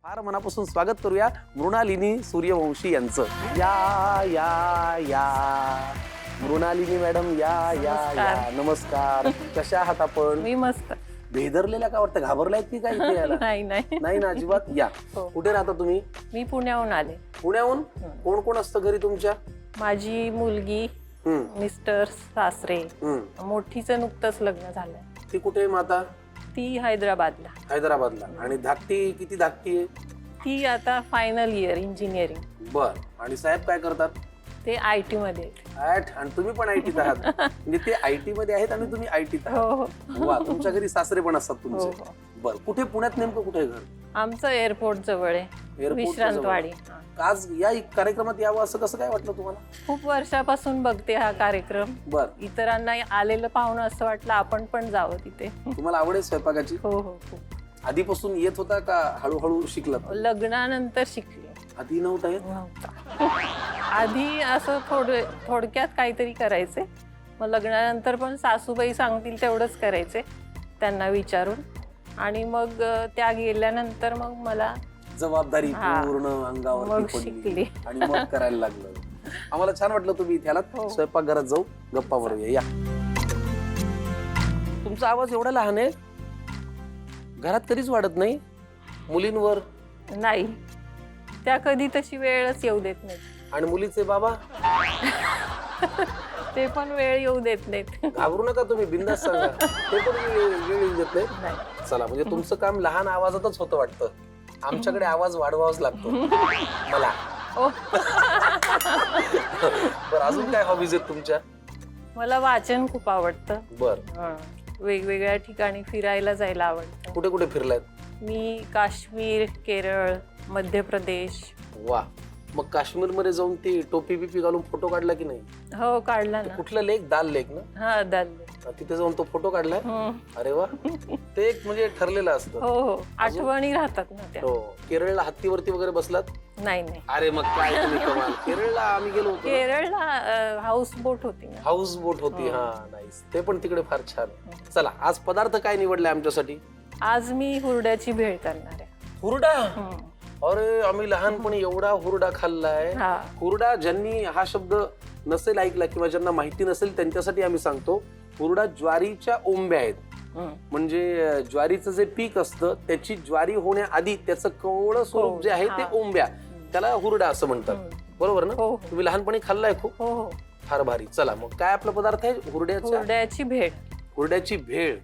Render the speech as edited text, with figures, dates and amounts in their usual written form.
फार मनापासून स्वागत करूया मृणालिनी सूर्यवंशी यांचं. या या या मृणालिनी मॅडम, या या या नमस्कार. कशा आहात आपण? मी मस्त. भेदरलेल्या का वाटतं, घाबरलायत की काय इथे यायला? नाही नाही नाही ना, अजिबात. या. हो. कुठे राहता तुम्ही? मी पुण्याहून आले. पुण्याहून? कोण कोण असतं घरी तुमच्या? माझी मुलगी, मिस्टर, सासरे. मोठीचं नुकतंच लग्न झालंय. ती कुठे माता? ती हैदराबादला. हैदराबादला. आणि धाकटी किती धाकटी आहे? ती आता फायनल इयर इंजिनिअरिंग. बर. आणि साहेब काय करतात? ते IT मध्ये आहेत. आणि तुम्ही पण IT आहात? म्हणजे ते IT मध्ये आहेत आणि तुम्ही IT आहात. हो. वा, तुमच्या घरी सासरे पण असतात तुमचे? हो. बर. कुठे पुण्यात नेमकं कुठे घर? आमचं एअरपोर्ट जवळ आहे, विश्रांतवाडी. आज या कार्यक्रमात यावं असं कसं काय वाटलं तुम्हाला? खूप वर्षापासून बघते हा कार्यक्रम. बर. इतरांना आलेलं पाहून असं वाटलं आपण पण जावं तिथे. तुम्हाला आवड आहे स्वयंपाकाची? हो हो खूप. आधीपासून येत होता का हळूहळू शिकलात? लग्नानंतर शिकले. आधी नव्हता येत? नव्हता. आधी असं थोडक्यात काहीतरी करायचे, मग लग्नानंतर पण सासूबाई सांगतील तेवढंच करायचे त्यांना विचारून. आणि मग त्या गेल्यानंतर मग मला जबाबदारी पूर्ण अंगावर मग पडली शिकली. आणि मग करायला लागलं. आम्हाला छान वाटलं तुम्ही इथे आलात. हो. स्वयंपाकघरात जाऊ, गप्पा मारूया. या. तुमचा आवाज एवढा लहान आहे, घरात कधीच वाढत नाही मुलींवर? नाही, त्या कधी तशी वेळच येऊ देत नाही. आणि मुलीचे बाबा? ते पण वेळ येऊ देत नाहीत. घाबरू नका तुम्ही, बिंदास सांगा. ते पण वेळ येऊ देत नाही. नाही. चला, म्हणजे तुमचं काम लहान आवाजातच होतं वाटतं. आमच्याकडे आवाज वाढवावाच लागतो मला. ओ. बरं, अजून काय हॉबीज आहेत तुमच्या? मला वाचन खूप आवडतं. बर. वेगवेगळ्या ठिकाणी फिरायला जायला आवडतं. कुठे कुठे फिरलात? मी काश्मीर, केरळ, मध्य प्रदेश. वा. मग काश्मीर मध्ये जाऊन ती टोपी बिपी घालून फोटो काढला की नाही? हो काढला ना. कुठलं लेक? दाल लेक ना? हा दाल. तिथे जाऊन तो फोटो काढलाय? अरे वा. ते एक म्हणजे ठरलेलं असतं. हो हो, आठवणी राहतात ना त्या. हो. केरळला हत्तीवरती वगैरे बसलात? नाही नाही. अरे मग काय तुम्ही कमाल. केरळला आम्ही गेलो होतो. केरळला हाऊस बोट होती ना. हाऊस बोट होती. हा, नाईस. ते पण तिकडे फार छान. चला, आज पदार्थ काय निवडलाय आमच्यासाठी? आज मी हुरड्याची भेळ करणार आहे. हुरडा? अरे, आम्ही लहानपणी एवढा हुरडा खाल्लाय. हुरडा, ज्यांनी हा शब्द नसेल ऐकला किंवा ज्यांना माहिती नसेल त्यांच्यासाठी आम्ही सांगतो. हुरडा ज्वारीच्या ओंब्या आहेत. म्हणजे ज्वारीचं जे पीक असतं त्याची ज्वारी होण्याआधी त्याचं कवळं स्वरूप जे आहे ते ओंब्या, त्याला हुरडा असं म्हणतात. बरोबर ना? तुम्ही लहानपणी खाल्लाय खूप? हो हो. फार भारी. चला, मग काय आपला पदार्थ आहे? हुरड्याची भेळ. हुरड्याची भेळ.